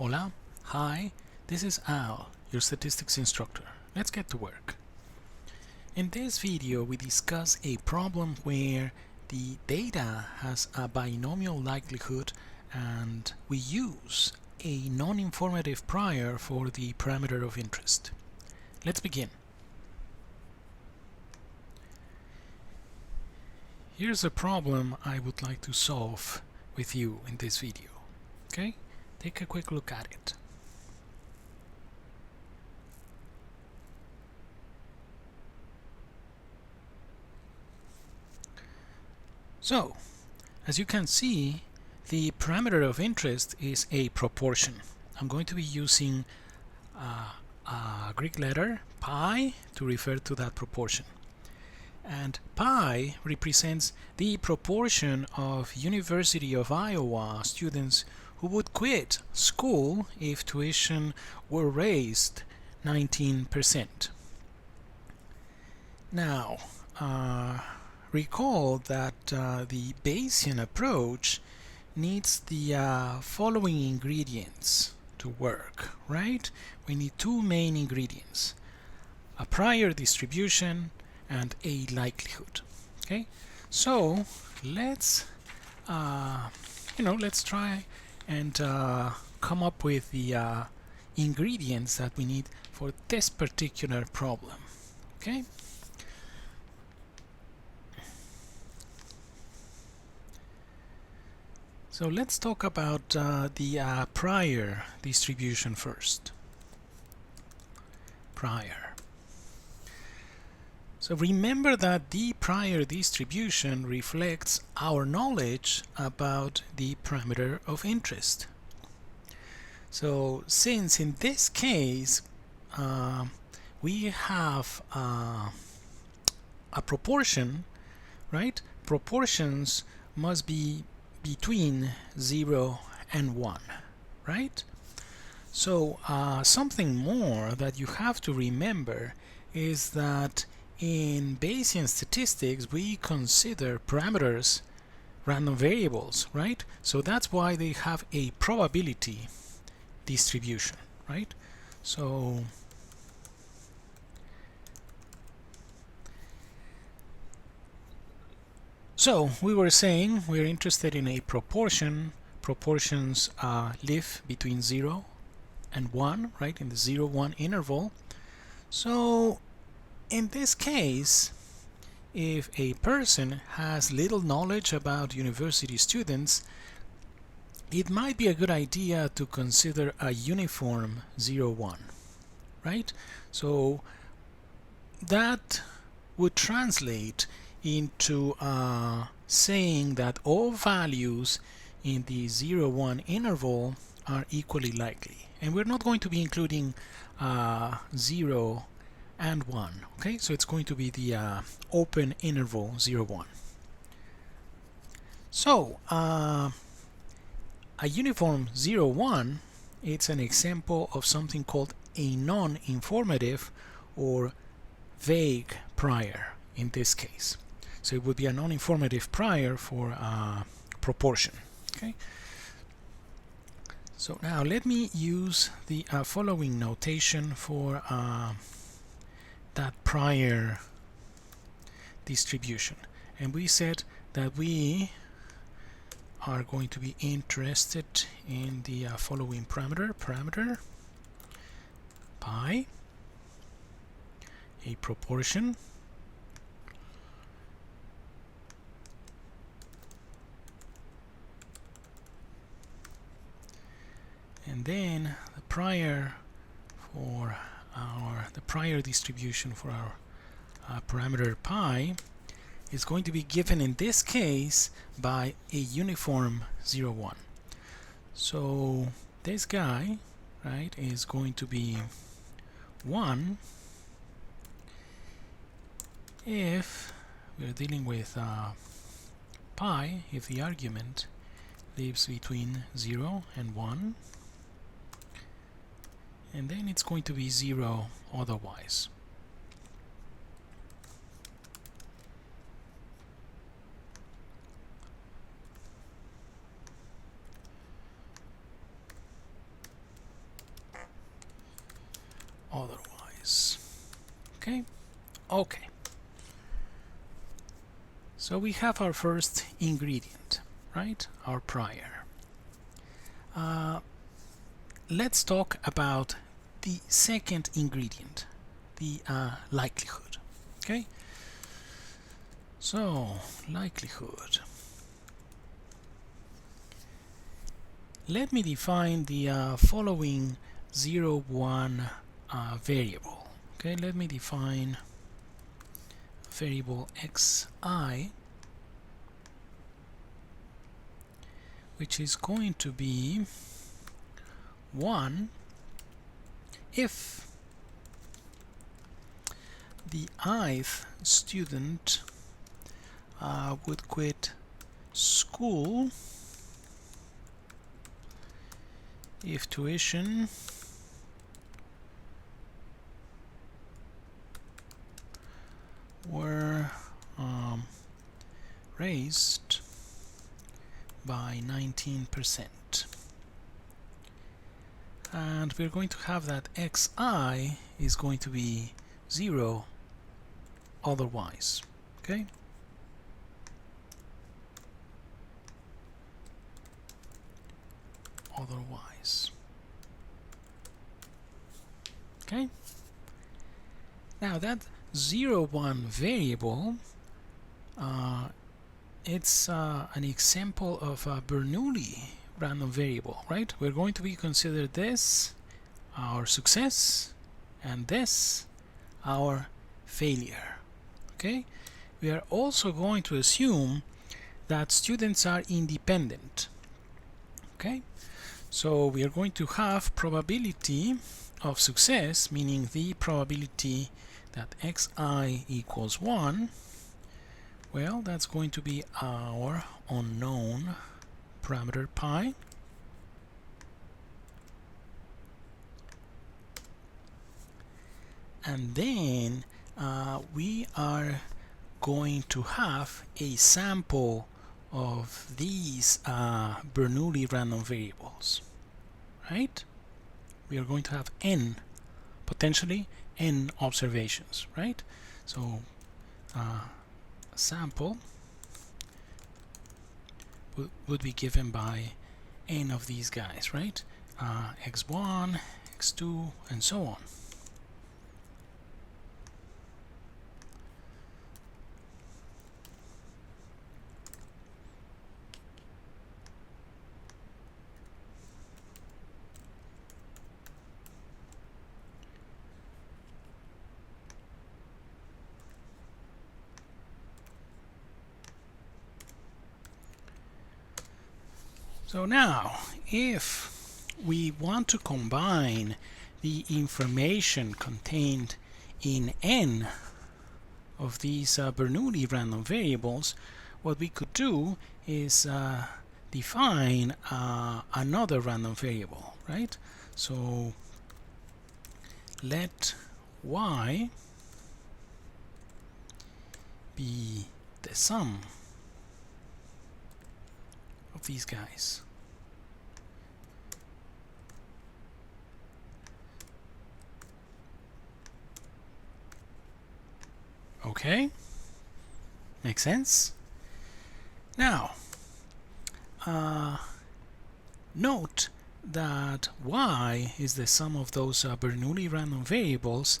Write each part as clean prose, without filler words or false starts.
Hola, hi, this is Al, your statistics instructor. Let's get to work. In this video, we discuss a problem where the data has a binomial likelihood and we use a non-informative prior for the parameter of interest. Let's begin. Here's a problem I would like to solve with you in this video. Okay? Take a quick look at it. So, as you can see, the parameter of interest is a proportion. I'm going to be using a Greek letter, pi, to refer to that proportion. And pi represents the proportion of University of Iowa students who would quit school if tuition were raised 19%. Now, recall that the Bayesian approach needs the following ingredients to work, right? We need two main ingredients: a prior distribution and a likelihood. Okay, so let's let's try and come up with the ingredients that we need for this particular problem. Okay. So let's talk about the prior distribution first. Prior. So remember that the prior distribution reflects our knowledge about the parameter of interest. So since in this case we have a proportion, right? Proportions must be between 0 and 1, right? So something more that you have to remember is that in Bayesian statistics we consider parameters random variables, right? So that's why they have a probability distribution, right? So we were saying we're interested in a proportion. Proportions live between 0 and 1, right, in the 0-1 interval. So in this case, if a person has little knowledge about university students, it might be a good idea to consider a uniform 0-1, right? So that would translate into saying that all values in the 0-1 interval are equally likely, and we're not going to be including 0 and 1. Okay, so it's going to be the open interval 0-1. So a uniform 0-1, it's an example of something called a non-informative or vague prior in this case. So it would be a non-informative prior for proportion. Okay. So now let me use the following notation for that prior distribution. And we said that we are going to be interested in the following parameter pi, a proportion, and then the prior for the prior distribution for our parameter pi is going to be given in this case by a uniform 0-1. So this guy, right, is going to be 1 if we're dealing with pi, if the argument lives between 0 and 1, and then it's going to be 0 otherwise. Okay. Okay. So we have our first ingredient, right? Our prior. Let's talk about the second ingredient, the likelihood. Okay. So likelihood. Let me define the following 0, 1 variable. Okay, let me define variable xi, which is going to be 1 if the ith student would quit school if tuition were raised by 19%. And we're going to have that xi is going to be 0 otherwise. Okay? Otherwise. Okay? Now that 0, 1 variable, it's an example of a Bernoulli random variable, right? We're going to be consider this our success and this our failure. Okay? We are also going to assume that students are independent. Okay? So we are going to have probability of success, meaning the probability that xi equals 1. Well, that's going to be our unknown parameter pi. And then we are going to have a sample of these Bernoulli random variables, right? We are going to have n, potentially n observations, right? So sample would be given by n of these guys, right? x1, x2, and so on. So now, if we want to combine the information contained in n of these Bernoulli random variables, what we could do is define another random variable, right? So let y be the sum of these guys. Okay, makes sense. Now, note that y is the sum of those Bernoulli random variables,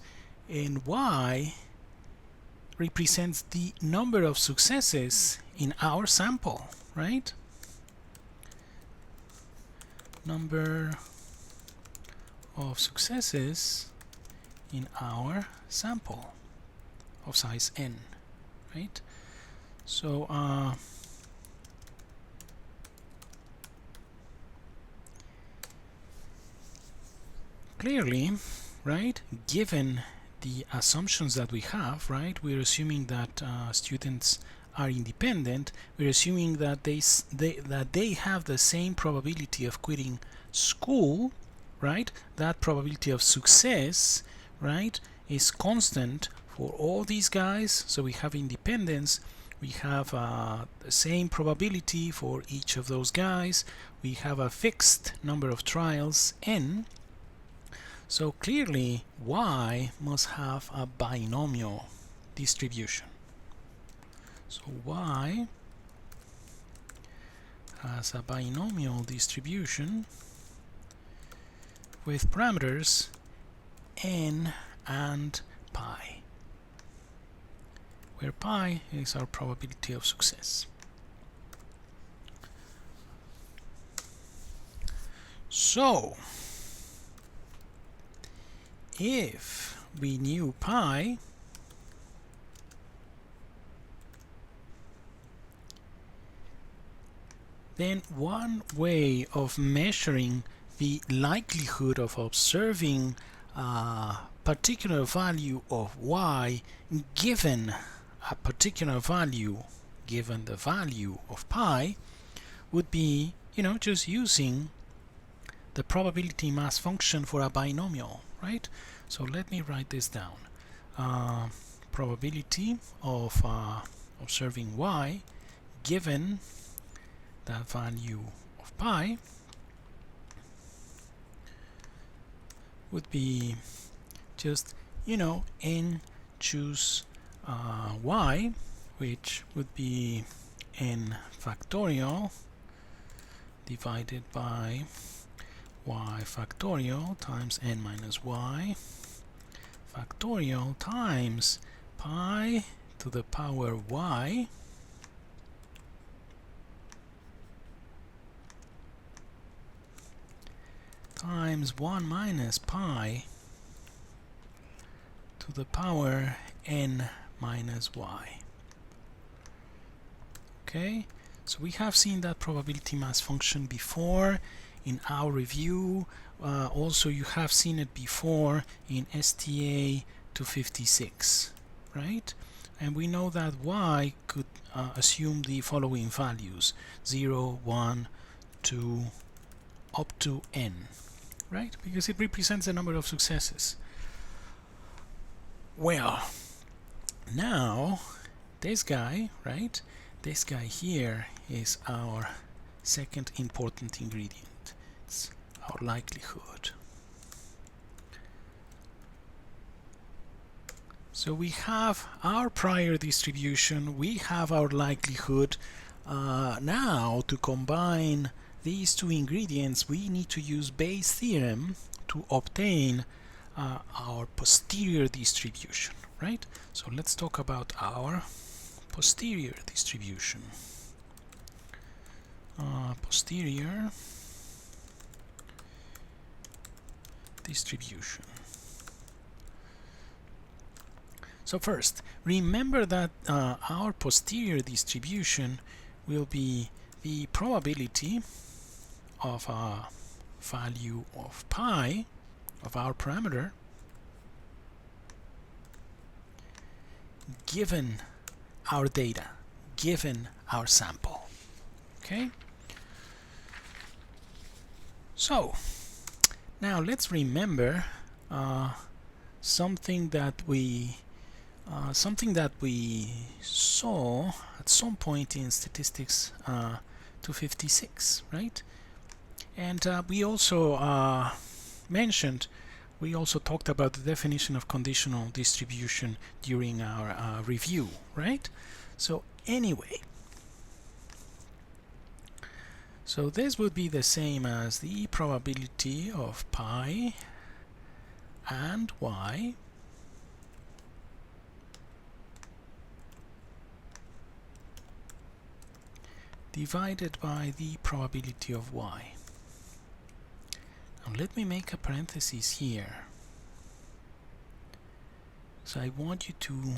and y represents the number of successes in our sample, right? Number of successes in our sample of size n, right? So clearly, right, given the assumptions that we have, right, we're assuming that students are independent. We're assuming that they have the same probability of quitting school, right? That probability of success, right, is constant for all these guys. So we have independence. We have the same probability for each of those guys. We have a fixed number of trials n. So clearly y must have a binomial distribution. So y has a binomial distribution with parameters n and pi, where pi is our probability of success. So if we knew pi, then one way of measuring the likelihood of observing a particular value of y given a particular value, given the value of pi, would be, just using the probability mass function for a binomial, right? So let me write this down. Probability of observing y given that value of pi would be just, n choose y, which would be n factorial divided by y factorial times n minus y factorial times pi to the power y times 1 minus pi to the power n minus y. Okay, so we have seen that probability mass function before in our review. Also you have seen it before in sta360, right? And we know that y could assume the following values: 0, 1, 2, up to n, right? Because it represents the number of successes. Well, now this guy, right? This guy here is our second important ingredient. It's our likelihood. So we have our prior distribution, we have our likelihood. Now to combine these two ingredients, we need to use Bayes' theorem to obtain our posterior distribution, right? So let's talk about our posterior distribution. Posterior distribution. So first, remember that our posterior distribution will be the probability of a value of pi, of our parameter, given our data, given our sample. Okay? So, now let's remember something that we saw at some point in statistics 256, right? And we also talked about the definition of conditional distribution during our review, right? So anyway, so this would be the same as the probability of pi and y divided by the probability of y. Now let me make a parenthesis here. So I want you to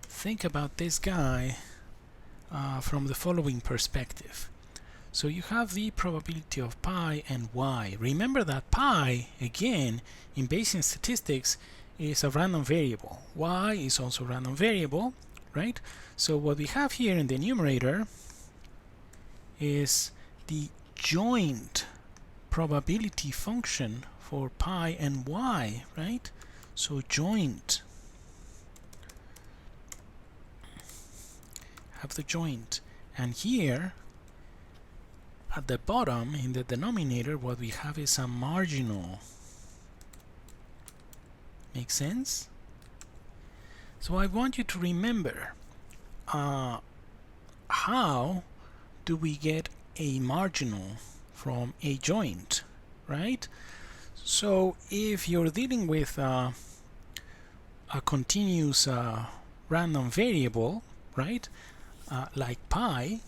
think about this guy from the following perspective. So you have the probability of pi and y. Remember that pi, again, in Bayesian statistics, is a random variable. Y is also a random variable, right? So what we have here in the numerator is the joint probability function for pi and y, right? So joint, have the joint, and here at the bottom in the denominator what we have is a marginal Make sense? So I want you to remember how do we get a marginal from a joint, right? So if you're dealing with a continuous random variable, right, like pi,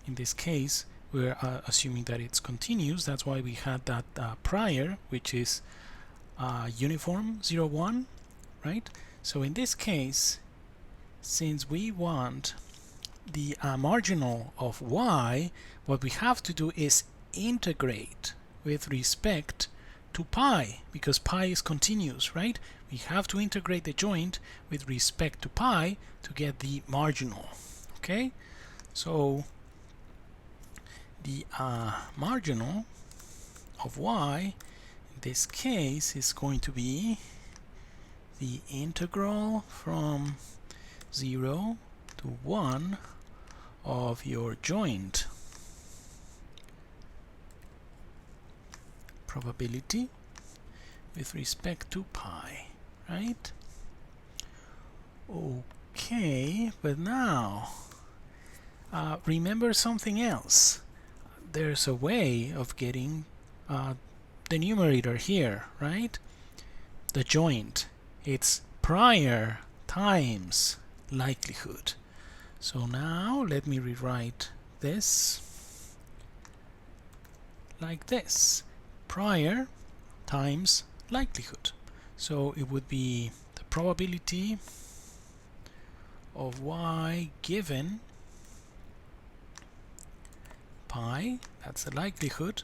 in this case we're assuming that it's continuous. That's why we had that prior, which is uniform 0, 1, right? So in this case, since we want the marginal of y, what we have to do is integrate with respect to pi, because pi is continuous, right? We have to integrate the joint with respect to pi to get the marginal. Okay, so the marginal of y in this case is going to be the integral from 0 to 1 of your joint probability with respect to pi, right? Okay, but now remember something else. There's a way of getting the numerator here, right? The joint, it's prior times likelihood. So now let me rewrite this like this: prior times likelihood. So it would be the probability of y given pi, that's the likelihood,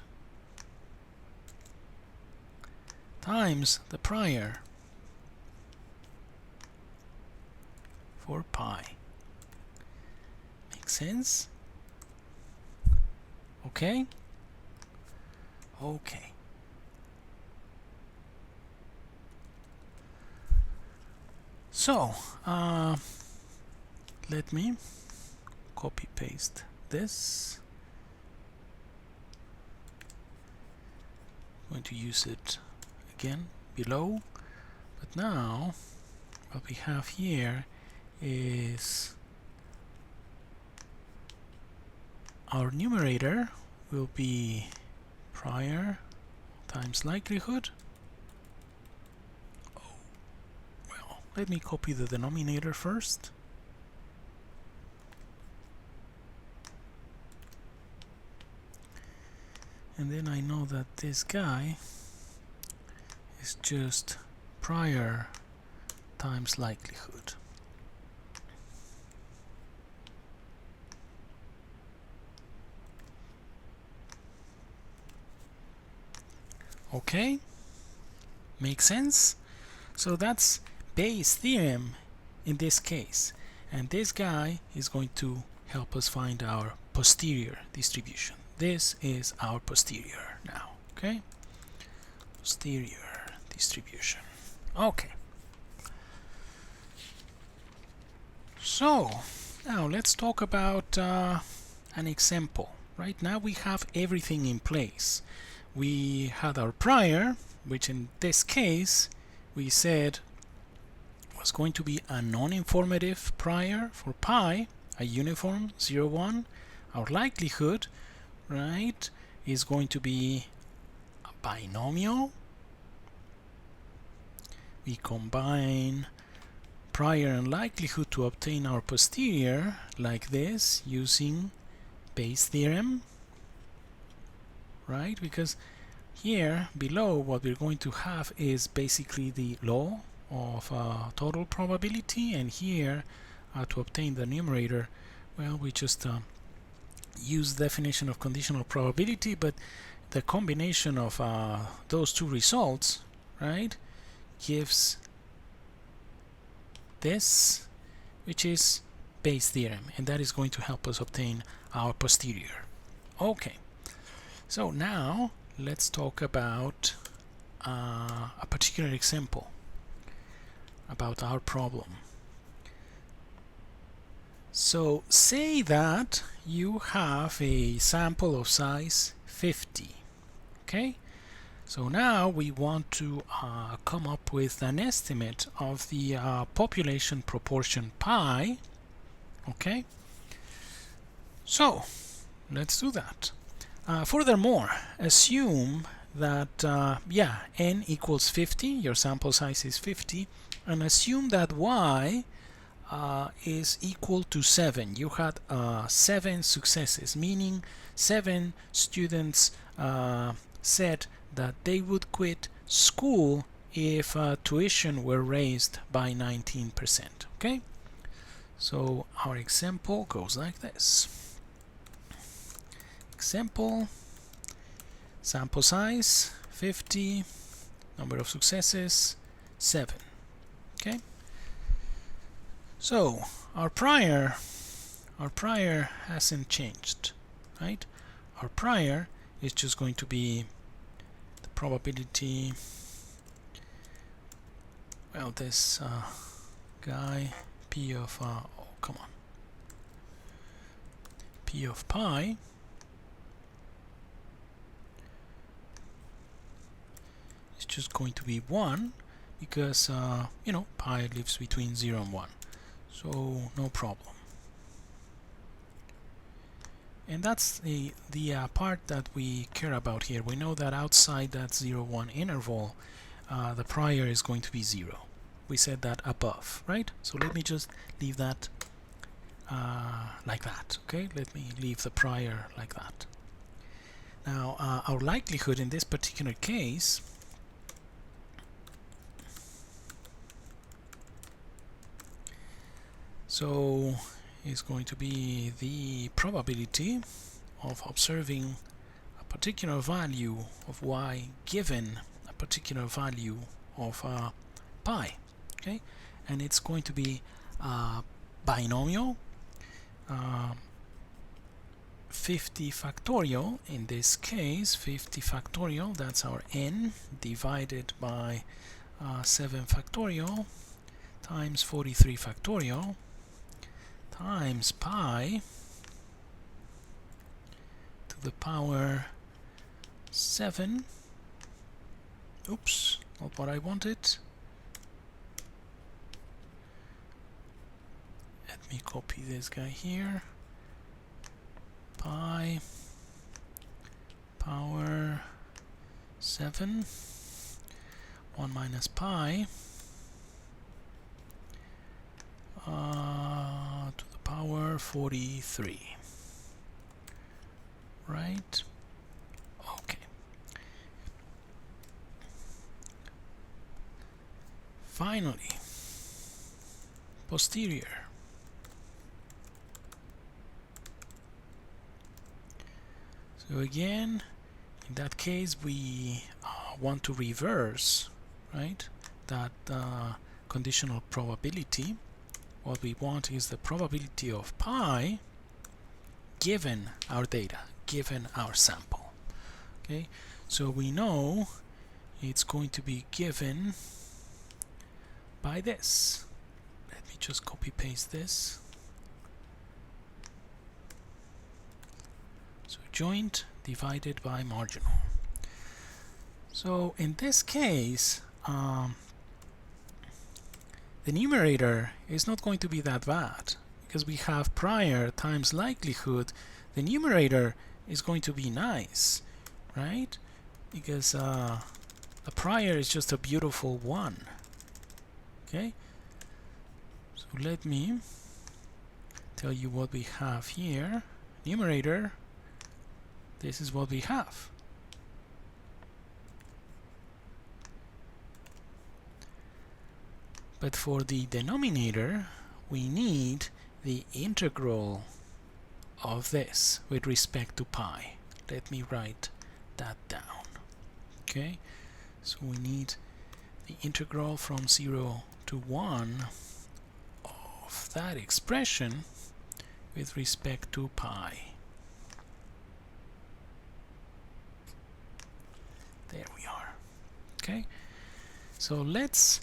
times the prior for pi. Makes sense? Okay? Okay. So, let me copy paste this. I'm going to use it again below, but now what we have here is our numerator will be prior times likelihood. Oh, well, let me copy the denominator first. And then I know that this guy is just prior times likelihood. Okay, makes sense? So that's Bayes' theorem in this case, and this guy is going to help us find our posterior distribution. This is our posterior now, okay? Posterior distribution. Okay. So now let's talk about an example. Right now we have everything in place. We had our prior, which in this case we said was going to be a non-informative prior for pi, a uniform 0, 1. Our likelihood, right, is going to be a binomial. We combine prior and likelihood to obtain our posterior like this using Bayes' theorem, right? Because here below what we're going to have is basically the law of total probability, and here to obtain the numerator, well, we just use definition of conditional probability, but the combination of those two results, right, gives this, which is Bayes' theorem, and that is going to help us obtain our posterior. Okay, so now let's talk about a particular example about our problem. So say that you have a sample of size 50, okay? So now we want to come up with an estimate of the population proportion pi. Okay, so let's do that. Furthermore, assume that n equals 50, your sample size is 50, and assume that y is equal to 7. You had 7 successes, meaning 7 students said that they would quit school if tuition were raised by 19%. Okay, so our example goes like this. Example, sample size 50, number of successes 7. Okay, so our prior hasn't changed, right? Our prior is just going to be the probability, well, this guy p of p of pi is just going to be 1, because you know, pi lives between 0 and 1, so no problem. And that's the part that we care about here. We know that outside that 0-1 interval, the prior is going to be 0. We said that above, right? So let me just leave that like that. Okay, let me leave the prior like that. Now, our likelihood in this particular case is going to be the probability of observing a particular value of y given a particular value of pi. Okay, and it's going to be binomial, 50 factorial in this case. 50 factorial, that's our n, divided by 7 factorial times 43 factorial times pi to the power 7. Oops, not what I wanted. Let me copy this guy here. Pi power 7, 1 minus pi to the power 43. Right? Okay. Finally, posterior. So again, in that case, we want to reverse, right, that conditional probability. What we want is the probability of pi given our data, given our sample. Okay, so we know it's going to be given by this. Let me just copy paste this. So joint divided by marginal. So in this case, the numerator is not going to be that bad, because we have prior times likelihood. The numerator is going to be nice, right? Because the prior is just a beautiful 1. Okay, so let me tell you what we have here. Numerator, this is what we have. But for the denominator, we need the integral of this with respect to pi. Let me write that down. Okay, so we need the integral from 0 to 1 of that expression with respect to pi. There we are. Okay, so let's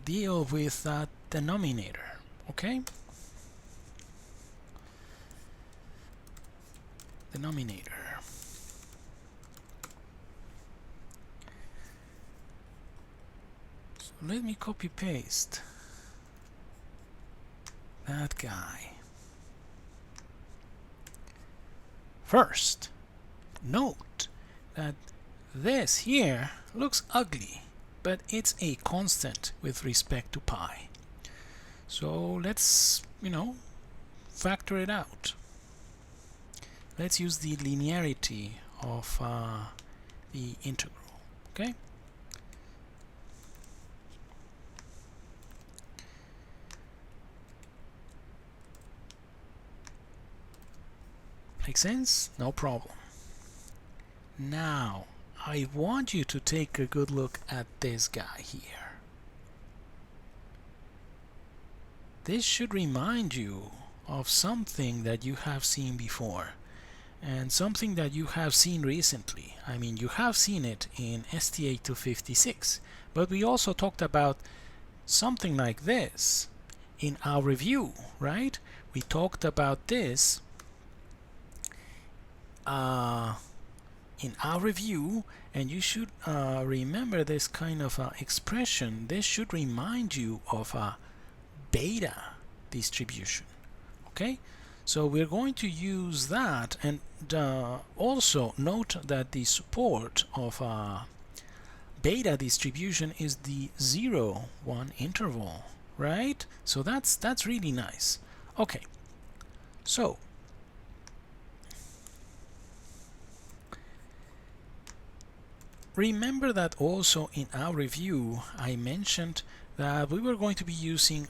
deal with that denominator. Okay, denominator. let me copy paste that guy. First, note that this here looks ugly, but it's a constant with respect to pi. So let's, factor it out. Let's use the linearity of the integral, okay? Make sense? No problem. Now, I want you to take a good look at this guy here. This should remind you of something that you have seen before, and something that you have seen recently. I mean, you have seen it in sta360, but we also talked about something like this in our review, right? We talked about this in our review, and you should remember this kind of expression. This should remind you of a beta distribution, okay? So we're going to use that, and also note that the support of a beta distribution is the 0-1 interval, right? So that's really nice. Okay, so remember that also in our review I mentioned that we were going to be using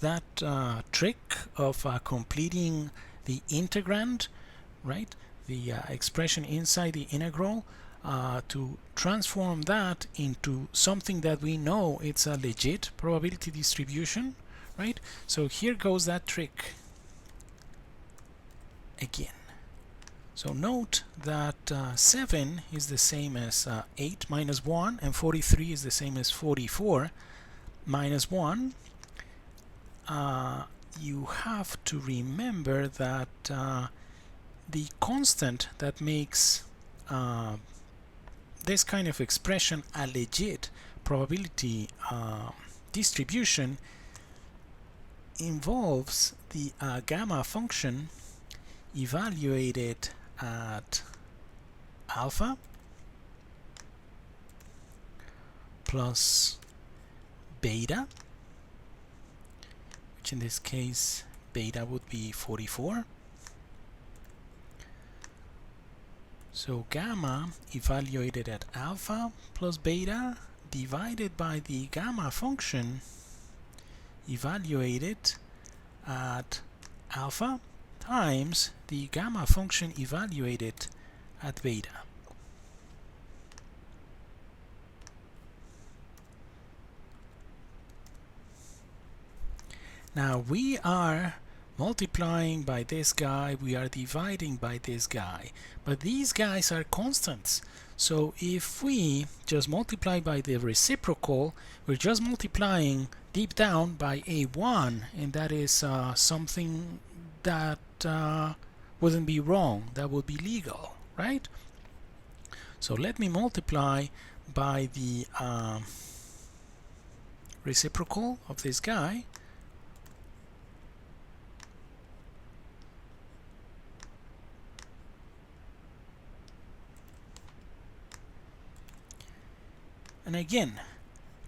that trick of completing the integrand, right? The expression inside the integral, to transform that into something that we know it's a legit probability distribution, right? So here goes that trick again. So note that 7 is the same as 8 minus 1, and 43 is the same as 44 minus 1. You have to remember that the constant that makes this kind of expression a legit probability distribution involves the gamma function evaluated at alpha plus beta, which in this case beta would be 44. So gamma evaluated at alpha plus beta divided by the gamma function evaluated at alpha times the gamma function evaluated at beta. Now we are multiplying by this guy, we are dividing by this guy, but these guys are constants. So if we just multiply by the reciprocal, we're just multiplying deep down by a1, and that is something that wouldn't be wrong, that would be legal, right? So let me multiply by the reciprocal of this guy, and again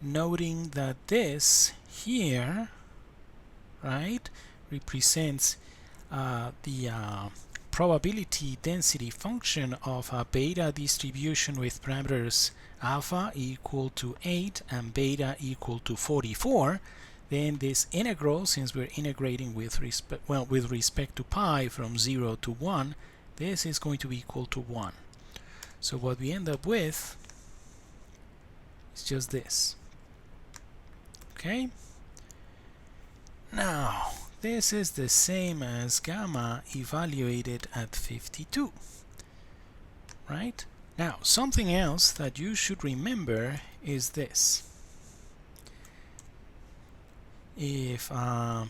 noting that this here, right, represents the probability density function of a beta distribution with parameters alpha equal to 8 and beta equal to 44, then this integral, since we're integrating with respect to pi from 0 to 1, this is going to be equal to 1. So what we end up with is just this. Okay? Now, this is the same as gamma evaluated at 52, right? Now, something else that you should remember is this. If and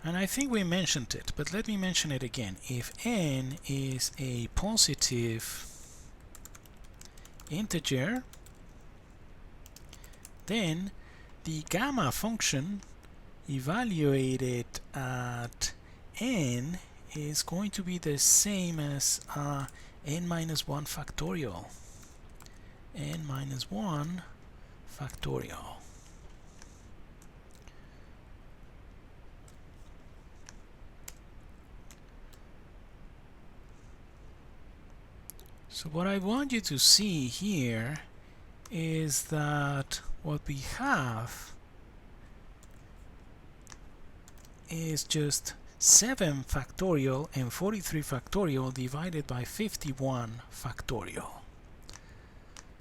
I think we mentioned it, but let me mention it again. If n is a positive integer, then the gamma function evaluated at n is going to be the same as n minus 1 factorial. N minus 1 factorial. So what I want you to see here is that what we have is just 7 factorial and 43 factorial divided by 51 factorial.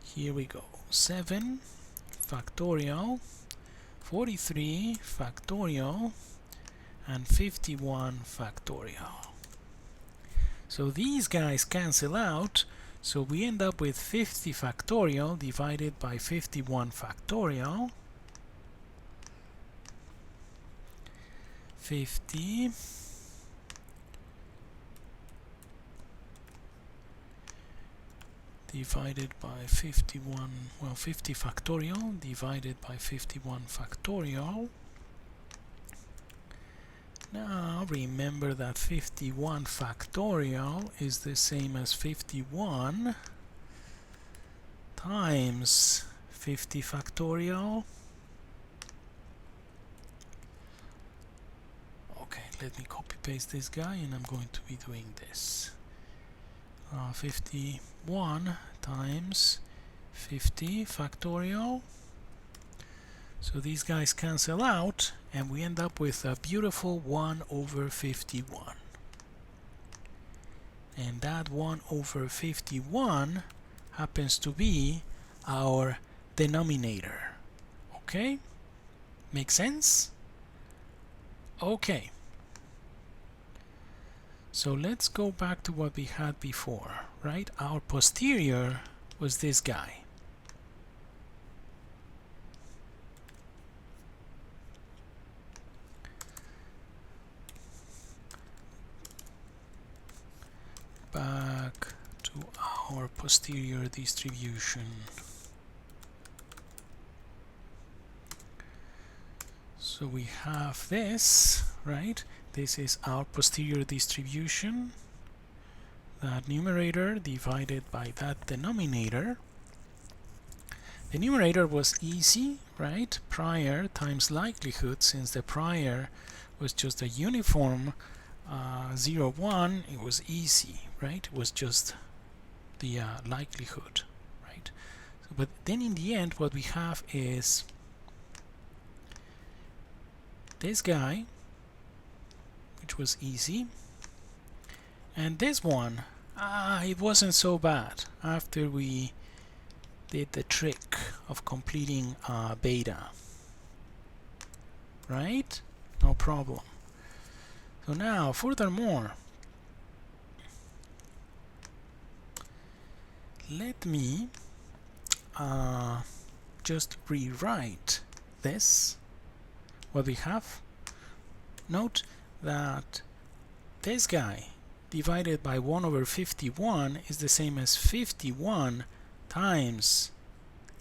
Here we go. 7 factorial, 43 factorial, and 51 factorial. So these guys cancel out, so we end up with 50 factorial divided by 51 factorial. 50 divided by 51, well, 50 factorial divided by 51 factorial. Now remember that 51 factorial is the same as 51 times 50 factorial. Okay, let me copy paste this guy, and I'm going to be doing this. 51 times 50 factorial. So these guys cancel out, and we end up with a beautiful 1 over 51. And that 1 over 51 happens to be our denominator. Okay? Make sense? Okay. So let's go back to what we had before, right? Our posterior was this guy. Back to our posterior distribution. So we have this, right? This is our posterior distribution. That numerator divided by that denominator. The numerator was easy, right? Prior times likelihood, since the prior was just a uniform 0, 1, it was easy, right? It was just the likelihood, right? So, but then in the end, what we have is this guy, which was easy, and this one, it wasn't so bad after we did the trick of completing beta, right? No problem. So now, furthermore, let me just rewrite this, what we have. Note that this guy divided by 1 over 51 is the same as 51 times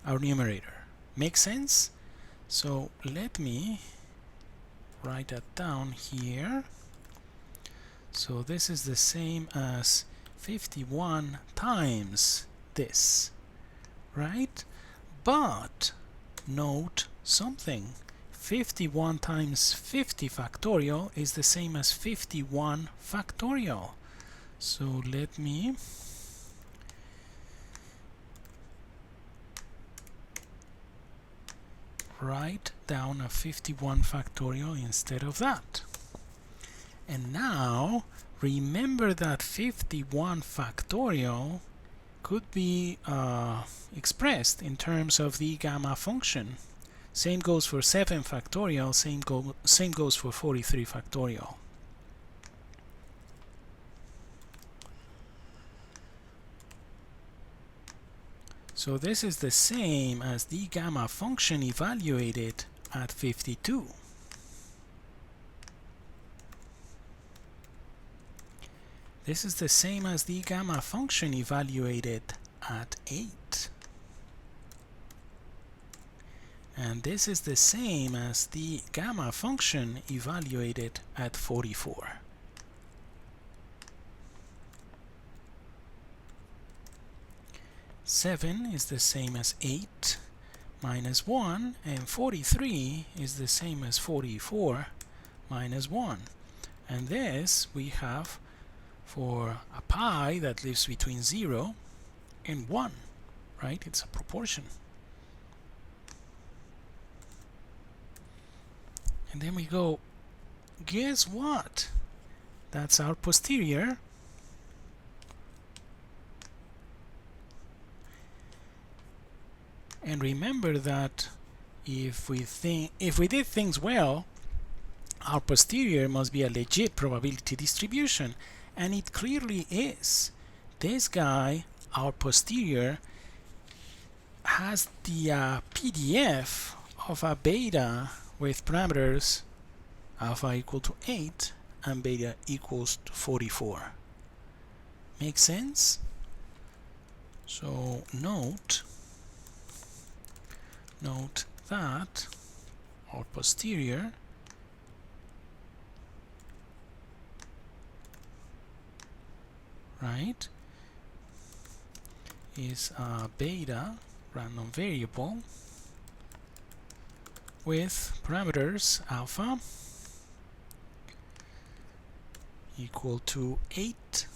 our numerator. Make sense? So let me write that down here. So this is the same as 51 times this, right? But note something. 51 times 50 factorial is the same as 51 factorial. So let me write down a 51 factorial instead of that. And now remember that 51 factorial could be expressed in terms of the gamma function. Same goes for 7 factorial, same goes for 43 factorial. So this is the same as the gamma function evaluated at 52. This is the same as the gamma function evaluated at 8. and this is the same as the gamma function evaluated at 44. Seven is the same as 8 minus 1, and 43 is the same as 44 minus 1. And this we have for a pi that lives between 0 and 1, right? It's a proportion. And then we go, guess what? That's our posterior. And remember that if we did things well, our posterior must be a legit probability distribution, and it clearly is. This guy, our posterior, has the PDF of a beta with parameters alpha equal to 8 and beta equals to 44. Make sense? So note that our posterior is a beta random variable with parameters alpha equal to 8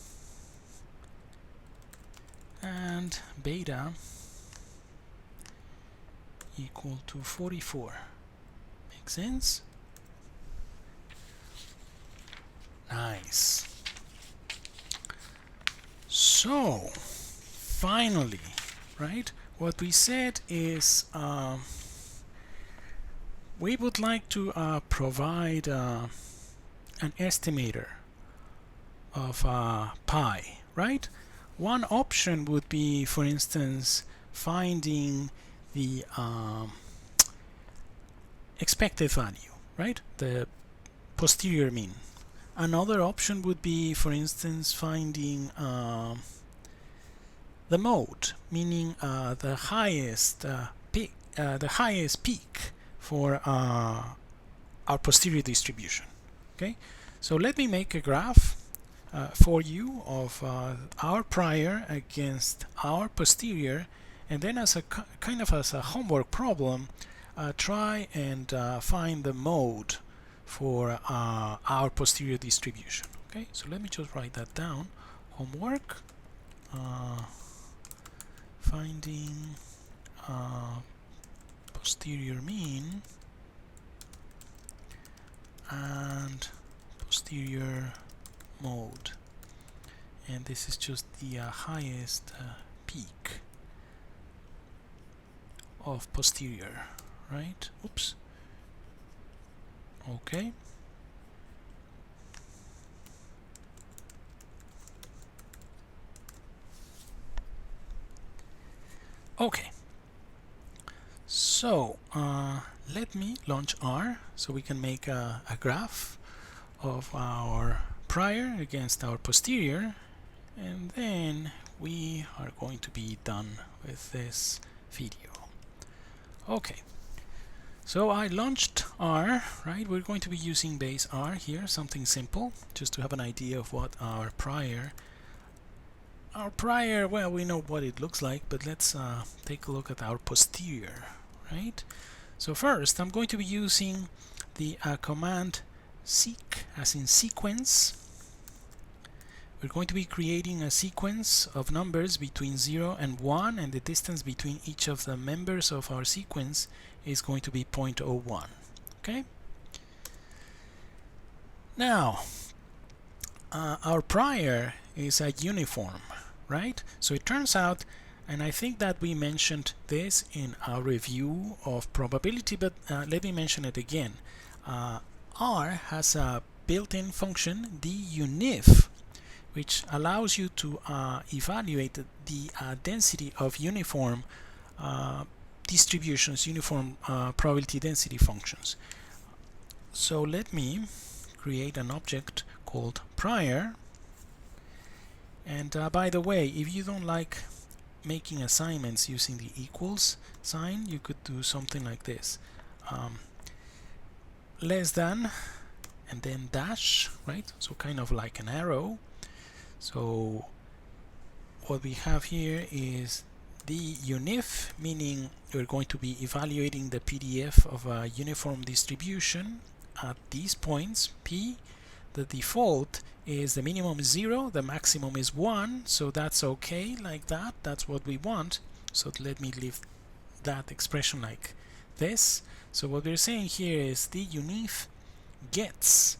and beta equal to 44. Make sense? Nice. So finally, right, what we said is we would like to provide an estimator of pi, right? One option would be, for instance, finding the expected value, right? The posterior mean. Another option would be, for instance, finding the mode, meaning the highest peak for our posterior distribution. Okay, so let me make a graph for you of our prior against our posterior, and then as a kind of as a homework problem, try and find the mode for our posterior distribution. Okay, so let me just write that down. Homework, finding posterior mean and posterior mode, and this is just the highest peak of posterior, right? Oops. Okay. Okay. So let me launch R so we can make a graph of our prior against our posterior, and then we are going to be done with this video. Okay. So I launched R, right? We're going to be using base R here, something simple, just to have an idea of what our prior, well, we know what it looks like, but let's take a look at our posterior, right? So first, I'm going to be using the command seq, as in sequence. We're going to be creating a sequence of numbers between 0 and 1, and the distance between each of the members of our sequence is going to be 0.01. Okay? Now, our prior is a uniform, right? So it turns out, and I think that we mentioned this in our review of probability, but let me mention it again. R has a built-in function, dunif, which allows you to evaluate the density of uniform distributions, uniform probability density functions. So let me create an object called prior, and by the way, if you don't like making assignments using the equals sign, you could do something like this. Less than and then dash, right? So kind of like an arrow. So what we have here is the unif, meaning we're going to be evaluating the PDF of a uniform distribution at these points P. The default is the minimum is 0, the maximum is 1, so that's okay like that. That's what we want. So let me leave that expression like this. So what we're saying here is the unif gets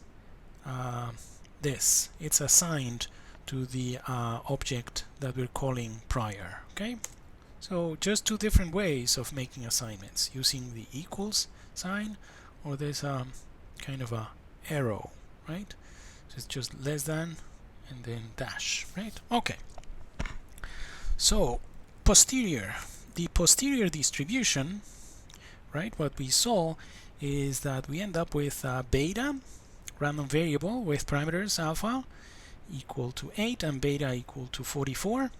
this. It's assigned to the object that we're calling prior. Okay. So just two different ways of making assignments, using the equals sign, or there's kind of a arrow, right? So it's just less than and then dash, right? Okay. So posterior, the posterior distribution, right? What we saw is that we end up with beta, random variable with parameters alpha equal to 8 and beta equal to 44.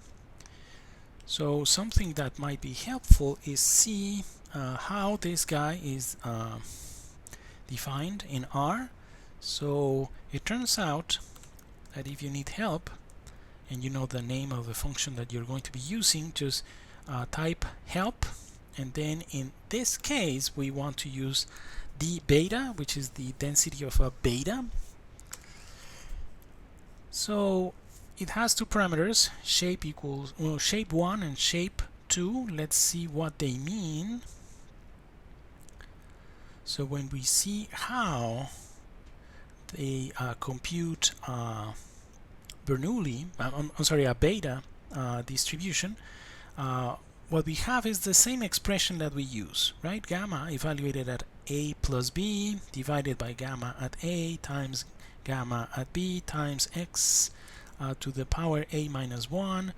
So something that might be helpful is see how this guy is defined in R. So it turns out that if you need help and you know the name of the function that you're going to be using, just type help, and then in this case we want to use d beta, which is the density of a beta. So it has two parameters, shape equals, well, shape 1 and shape 2. Let's see what they mean. So when we see how they compute Bernoulli, I'm sorry, a beta distribution, what we have is the same expression that we use, right? Gamma evaluated at a plus b divided by gamma at a times gamma at b times x to the power a minus 1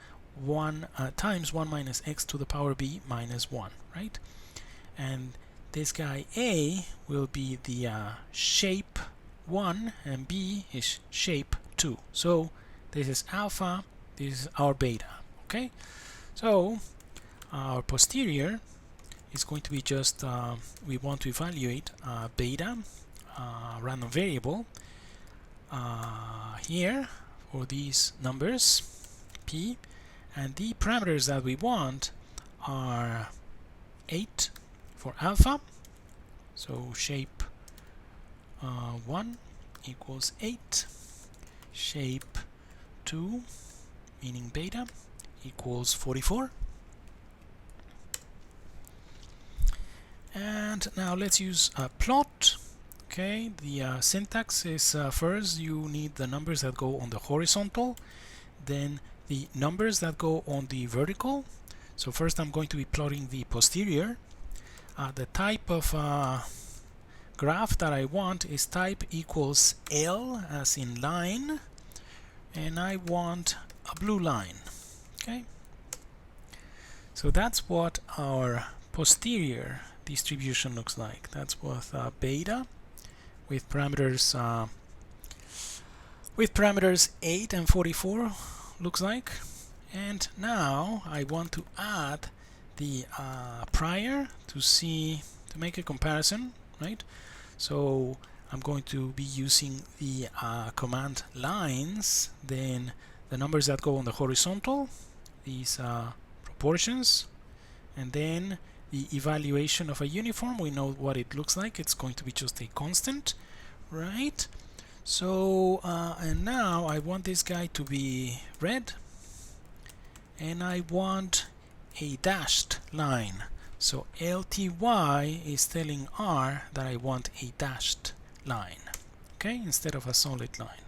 times 1 minus x to the power b minus 1, right? And this guy a will be the shape 1 and b is shape 2. So this is alpha, this is our beta. Okay, so our posterior is going to be just we want to evaluate beta, random variable here for these numbers p, and the parameters that we want are 8 for alpha, so shape 1 equals 8, shape 2 meaning beta equals 44. And now let's use a plot. Okay, the syntax is first you need the numbers that go on the horizontal, then the numbers that go on the vertical. So first I'm going to be plotting the posterior. The type of graph that I want is type equals L as in line, and I want a blue line. Okay, so that's what our posterior distribution looks like. That's what beta with parameters 8 and 44 looks like. And now I want to add the prior to make a comparison, right? So I'm going to be using the command lines, then the numbers that go on the horizontal, these proportions, and then the evaluation of a uniform. We know what it looks like. It's going to be just a constant, right? So and now I want this guy to be red, and I want a dashed line. So LTY is telling R that I want a dashed line, okay, instead of a solid line.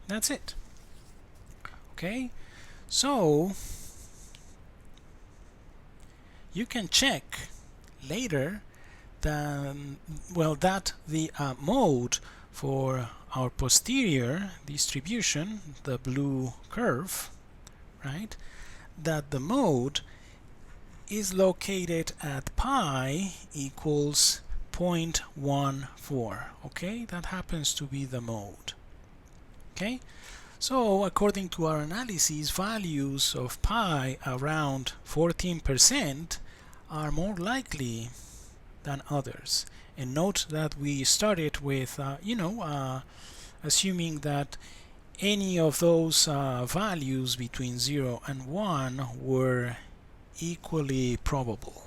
That's it. Okay, so you can check later that the mode for our posterior distribution, the blue curve, right, that the mode is located at pi equals 0.14. Okay, that happens to be the mode. Okay, So according to our analysis, values of pi around 14% are more likely than others. And note that we started with, assuming that any of those values between 0 and 1 were equally probable.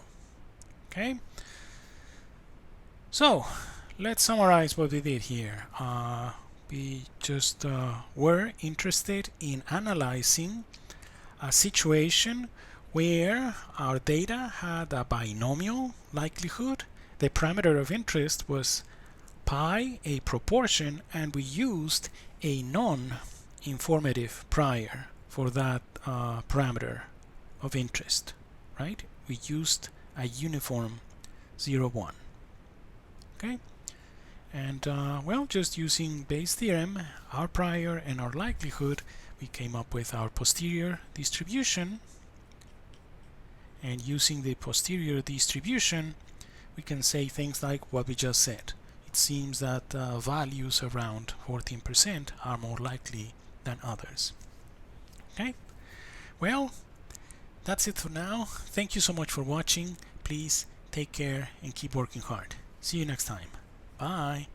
Okay? So, let's summarize what we did here. We just were interested in analyzing a situation where our data had a binomial likelihood. The parameter of interest was pi, a proportion, and we used a non-informative prior for that parameter of interest, right? We used a uniform 0, 1. Okay? And well, just using Bayes' theorem, our prior and our likelihood, we came up with our posterior distribution. And using the posterior distribution, we can say things like what we just said. It seems that values around 14% are more likely than others. Okay? Well, that's it for now. Thank you so much for watching. Please take care and keep working hard. See you next time. Bye.